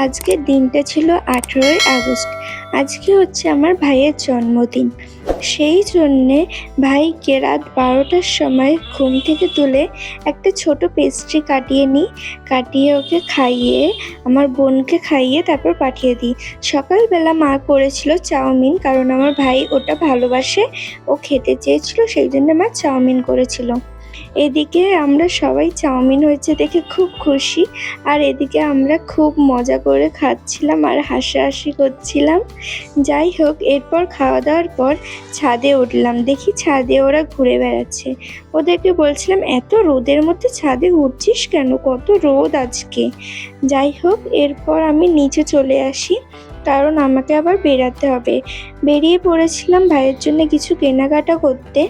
আজকের দিনটা ছিল ১৮ই আগস্ট। আজকে হচ্ছে আমার ভাইয়ের জন্মদিন। সেই জন্যে ভাইকে রাত ১২টার সময় ঘুম থেকে তুলে একটা ছোট পেস্ট্রি কাটিয়ে নিই। কাটিয়ে ওকে খাইয়ে, আমার বোনকে খাইয়ে তারপর পাঠিয়ে দিই। সকালবেলা মা করেছিল চাউমিন, কারণ আমার ভাই ওটা ভালোবাসে, ও খেতে চেয়েছিল, সেই জন্য মা চাউমিন করেছিল। এদিকে আমরা সবাই চাউমিন হয়েছে দেখে খুব খুশি, আর এদিকে আমরা খুব মজা করে খাচ্ছিলাম আর হাসাহাসি করছিলাম। যাই হোক, এরপর খাওয়া দাওয়ার পর ছাদে উঠলাম, দেখি ছাদে ওরা ঘুরে বেড়াচ্ছে। ওদেরকে বলছিলাম, এত রোদের মধ্যে ছাদে উঠছিস কেন, কত রোদ আজকে। যাই হোক, এরপর আমি নিচে চলে আসি, কারণ আমাকে আবার বেরাতে হবে। বেরিয়ে পড়েছিলাম ভাইয়ের জন্য কিছু কেনাকাটা করতে।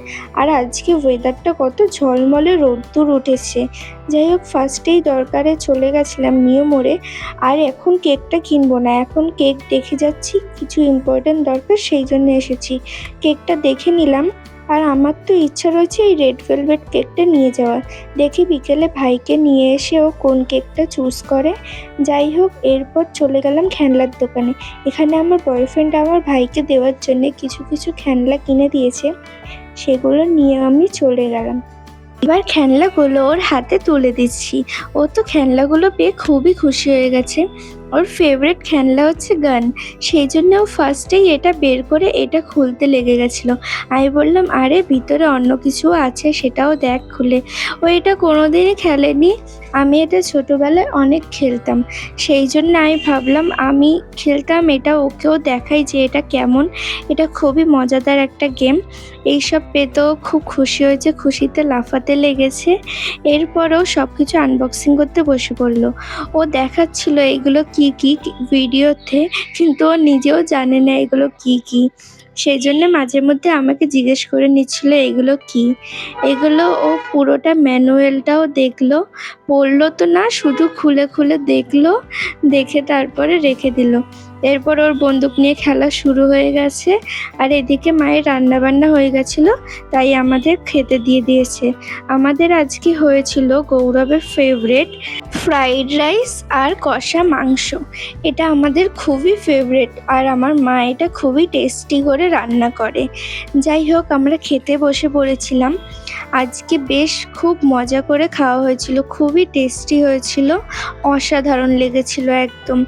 আর আজকে ওয়েদারটা কত ঝলমলে রোদ্দুর উঠেছে। যাই হোক, ফার্স্টেই দরকারে চলে গেছিলাম নিউ মোড়ে। আর এখন কেকটা কিনবো না, এখন কেক দেখে যাচ্ছি, কিছু ইম্পর্ট্যান্ট দরকার, সেই জন্য এসেছি। কেকটা দেখে নিলাম, আর আমার তো ইচ্ছা রয়েছে এই রেড ভেলভেট কেকটা নিয়ে যাওয়ার। দেখি বিকেলে ভাইকে নিয়ে এসে ও কোন কেকটা চুজ করে। যাই হোক, এরপর চলে গেলাম খেলনার দোকানে। এখানে আমার বয়ফ্রেন্ড আমার ভাইকে দেওয়ার জন্য কিছু কিছু খেলনা কিনে দিয়েছে, সেগুলো নিয়ে আমি চলে গেলাম। এবার খেলনাগুলো ওর হাতে তুলে দিচ্ছি। ও তো খেলনাগুলো পেয়ে খুবই খুশি হয়ে গেছে। ওর ফেভারিট খেলনা হচ্ছে গান, সেই জন্য ও ফার্স্টেই এটা বের করে এটা খুলতে লেগে গেছিলো। আমি বললাম, আরে ভিতরে অন্য কিছু আছে, সেটাও দেখ খুলে। ও এটা কোনোদিনই খেলেনি। আমি এটা ছোটোবেলায় অনেক খেলতাম, সেই জন্য আমি ভাবলাম আমি খেলতাম এটা, ওকেও দেখাই যে এটা কেমন। এটা খুবই মজাদার একটা গেম। এইসব পেতেও খুব খুশি হয়েছে, খুশিতে লাফাতে লেগেছে। এরপরও সব কিছু আনবক্সিং করতে বসে পড়লো। ও দেখাচ্ছিল এগুলো কি কি ভিডিওতে, কিন্তু ও নিজেও জানে না এগুলো কি কি। সেই জন্য মাঝে মধ্যে আমাকে জিজ্ঞেস করে নিচ্ছিল এগুলো কি। এগুলো ও পুরোটা ম্যানুয়ালটাও দেখলো, পড়লো তো না, শুধু খুলে খুলে দেখলো, দেখে তারপরে রেখে দিল। এরপর ওর বন্দুক নিয়ে খেলা শুরু হয়ে গেছে। আর এদিকে মায়ের রান্নাবান্না হয়ে গেছিলো, তাই আমাদের খেতে দিয়ে দিয়েছে। আমাদের আজকে হয়েছিল গৌরবের ফেভারেট ফ্রাইড রাইস আর কষা মাংস। এটা আমাদের খুবই ফেভারেট, আর আমার মা এটা খুবই টেস্টি করে রান্না করে। যাই হোক, আমরা খেতে বসে পড়েছিলাম। আজকে বেশ খুব মজা করে খাওয়া হয়েছিল, খুবই টেস্টি হয়েছিল, অসাধারণ লেগেছিল একদম।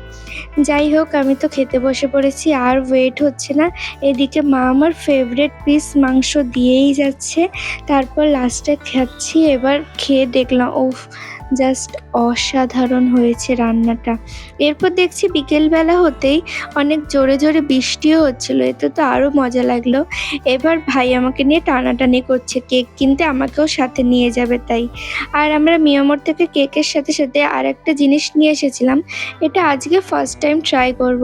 যাই হোক, আমি তো খেতে বসে পড়েছি, আর ওয়েট হচ্ছে না। এদিকে মা আমার ফেভারিট পিস মাংস দিয়েই যাচ্ছে, তারপর লাস্টে খাচ্ছি। এবার খেয়ে দেখলাম, উফ, জাস্ট অসাধারণ হয়েছে রান্নাটা। এরপর দেখছি বিকেলবেলা হতেই অনেক জোরে জোরে বৃষ্টিও হচ্ছিল, এতে তো আরও মজা লাগলো। এবার ভাই আমাকে নিয়ে টানাটানি করছে, কেক কিনতে আমাকেও সাথে নিয়ে যাবে তাই। আর আমরা মিয়ামোর থেকে কেকের সাথে সাথে আর একটা জিনিস নিয়ে এসেছিলাম। এটা আজকে ফার্স্ট টাইম ট্রাই করব।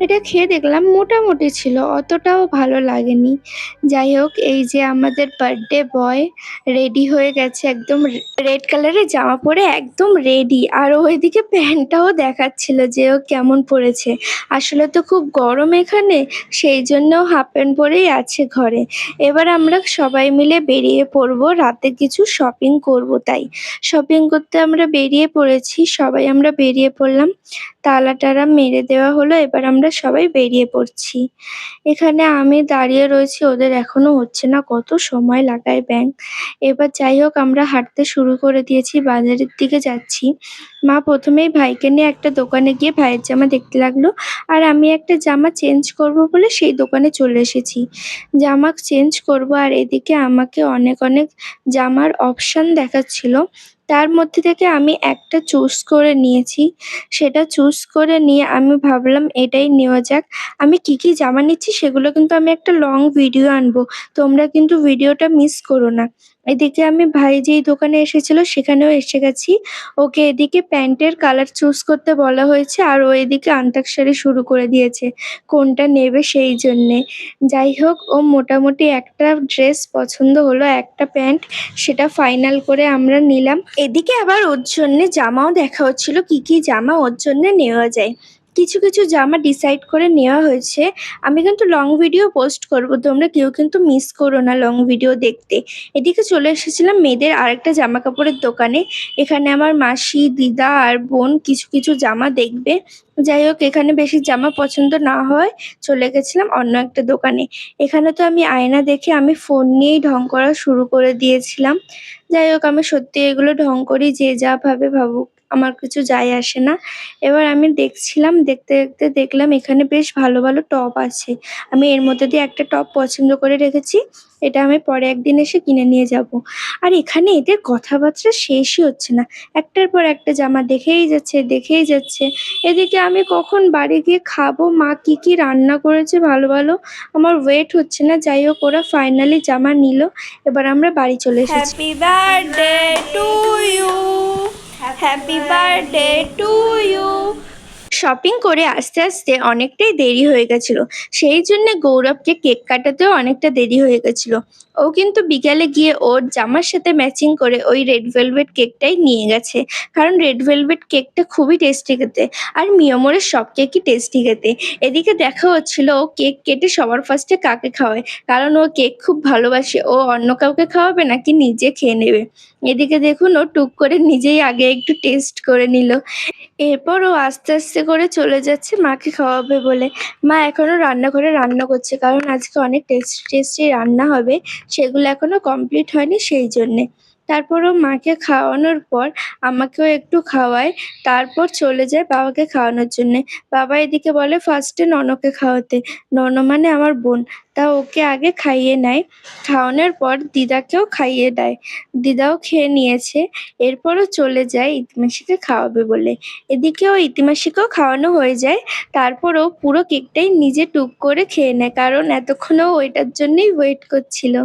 এটা খেয়ে দেখলাম মোটামুটি ছিল, অতটাও ভালো লাগেনি। যাই হোক, এই যে আমাদের বার্থডে বয় রেডি হয়ে গেছে, একদম রেড কালারের জামা পরে একদম রেডি। আর ওইদিকে প্যান্টটাও দেখাচ্ছিল যে ও কেমন পরেছে। আসলে তো খুব গরম এখানে, সেই জন্য হাফ প্যান্ট পরেই আছে ঘরে। এবার আমরা সবাই মিলে বেরিয়ে পড়বো, রাতে কিছু শপিং করব, তাই শপিং করতে আমরা বেরিয়ে পড়েছি। সবাই আমরা বেরিয়ে পড়লাম, তালা টালা মেরে দেওয়া হলো। এবার আমরা সবাই বেরিয়ে পড়ছি। এখানে আমি দাঁড়িয়ে রয়েছি, ওদের এখনো হচ্ছে না, কত সময় লাগায় ব্যাঙ। এবার যাই হোক, আমরা হাঁটতে শুরু করে দিয়েছি, বাজারের দিকে যাচ্ছি। মা প্রথমেই ভাইকে নিয়ে একটা দোকানে গিয়ে ভাইয়ের জামা দেখতে লাগলো, আর আমি একটা জামা চেঞ্জ করব বলে সেই দোকানে চলে এসেছি। জামা চেঞ্জ করব, আর এদিকে আমাকে অনেক অনেক জামার অপশান দেখাচ্ছিল। তার মধ্যে থেকে আমি একটা চুজ করে নিয়েছি। সেটা চুজ করে নিয়ে আমি ভাবলাম এটাই নেওয়া যাক। আমি কি কি জামা নিচ্ছি সেগুলো কিন্তু আমি একটা লং ভিডিও আনবো, তোমরা কিন্তু ভিডিওটা মিস করো না। এদিকে আমি ভাই যেই দোকানে এসেছিল সেখানেও এসে গেছি। ওকে এদিকে প্যান্টের কালার চুজ করতে বলা হয়েছে, আর ও এদিকে আন্তাক্ষরী শুরু করে দিয়েছে কোনটা নেবে সেই জন্যে। যাই হোক, ও মোটামুটি একটা ড্রেস পছন্দ হলো, একটা প্যান্ট, সেটা ফাইনাল করে আমরা নিলাম। এদিকে আবার ওর জন্যে জামাও দেখা হচ্ছিল, কি কি জামা ওর জন্যে নেওয়া যায়। কিছু কিছু জামা ডিসাইড করে নেওয়া হয়েছে। আমি কিন্তু লং ভিডিও পোস্ট করব। তোমরা কেউ কিন্তু মিস করো না লং ভিডিও দেখতে। এদিকে চলে এসেছিলাম মেয়েদের আরেকটা জামাকাপড়ের দোকানে। এখানে আমার মাসি, দিদা আর বোন কিছু কিছু জামা দেখবে। যাই হোক এখানে বেশি জামা পছন্দ না হওয়ায় চলে গেছিলাম অন্য একটা দোকানে। এখানে তো আমি আয়না দেখে আমি ফোন নিয়েই ঢং করা শুরু করে দিয়েছিলাম। যাই হোক আমি সত্যি এগুলো ঢং করি, যে যা ভাবে ভাবুক, আমার কিছু যায় আসে না। এবার আমি দেখছিলাম, দেখতে দেখতে দেখলাম এখানে বেশ ভালো ভালো টপ আছে। আমি এর মধ্যে দিয়ে একটা টপ পছন্দ করে রেখেছি। এটা আমি পরে একদিন এসে কিনে নিয়ে যাব। আর এখানে এদের কথাবার্তা শেষই হচ্ছে না। একটার পর একটা জামা দেখেই যাচ্ছে, দেখেই যাচ্ছে। এদিকে আমি কখন বাড়ি গিয়ে খাবো, মা কি কি রান্না করেছে ভালো ভালো, আমার ওয়েট হচ্ছে না। যাই হোক ওরা ফাইনালি জামা নিল। এবার আমরা বাড়ি চলে এসেছি। Happy birthday to you, happy birthday to you. Shopping করে আসতে আসতে অনেকটাই দেরি হয়ে গেছিল। সেই জন্য গৌরবকে কেক কাটাতেও অনেকটা দেরি হয়ে গেছিল। ও কিন্তু বিকালে গিয়ে ওর জামার সাথে ম্যাচিং করে ওই রেড ভেলভেট কেকটাই নিয়ে গেছে। কারণ রেড ভেলভেট কেকটা খুবই টেস্টি খেতে, আর মিয়মোরের সব কেকই টেস্টি খেতে। এদিকে দেখা হচ্ছিল ও কেক কেটে সবার ফার্স্টে কাকে খাওয়ায়, কারণ ও কেক খুব ভালোবাসে। ও অন্য কাউকে খাওয়াবে নাকি নিজে খেয়ে নেবে। এদিকে দেখুন ও টুক করে নিজেই আগে একটু টেস্ট করে নিল। এরপর ও আস্তে আস্তে করে চলে যাচ্ছে মাকে খাওয়াবে বলে। মা এখনো রান্নাঘরে রান্না করছে, কারণ আজকে অনেক টেস্টি টেস্টি রান্না হবে, সেগুলো এখনো কমপ্লিট হয়নি সেই জন্যে। তারপর ও মাকে খাওয়ানোর পর আমাকেও একটু খাওয়ায়, তারপর চলে যায় বাবাকে খাওয়ানোর জন্যে। বাবা এদিকে বলে ফার্স্টে ননকে খাওয়াতে। নন মানে আমার বোন। তা ওকে আগে খাইয়ে নেয়, খাওয়ানোর পর দিদাকেও খাইয়ে দেয়। দিদাও খেয়ে নিয়েছে। এরপরও চলে যায় ইতিমাসিকে খাওয়াবে বলে। এদিকেও ইতিমাসিকেও খাওয়ানো হয়ে যায়। তারপরও পুরো কেকটাই নিজে টুক করে খেয়ে নেয়, কারণ এতক্ষণ ও ওইটার জন্যই ওয়েট করছিল।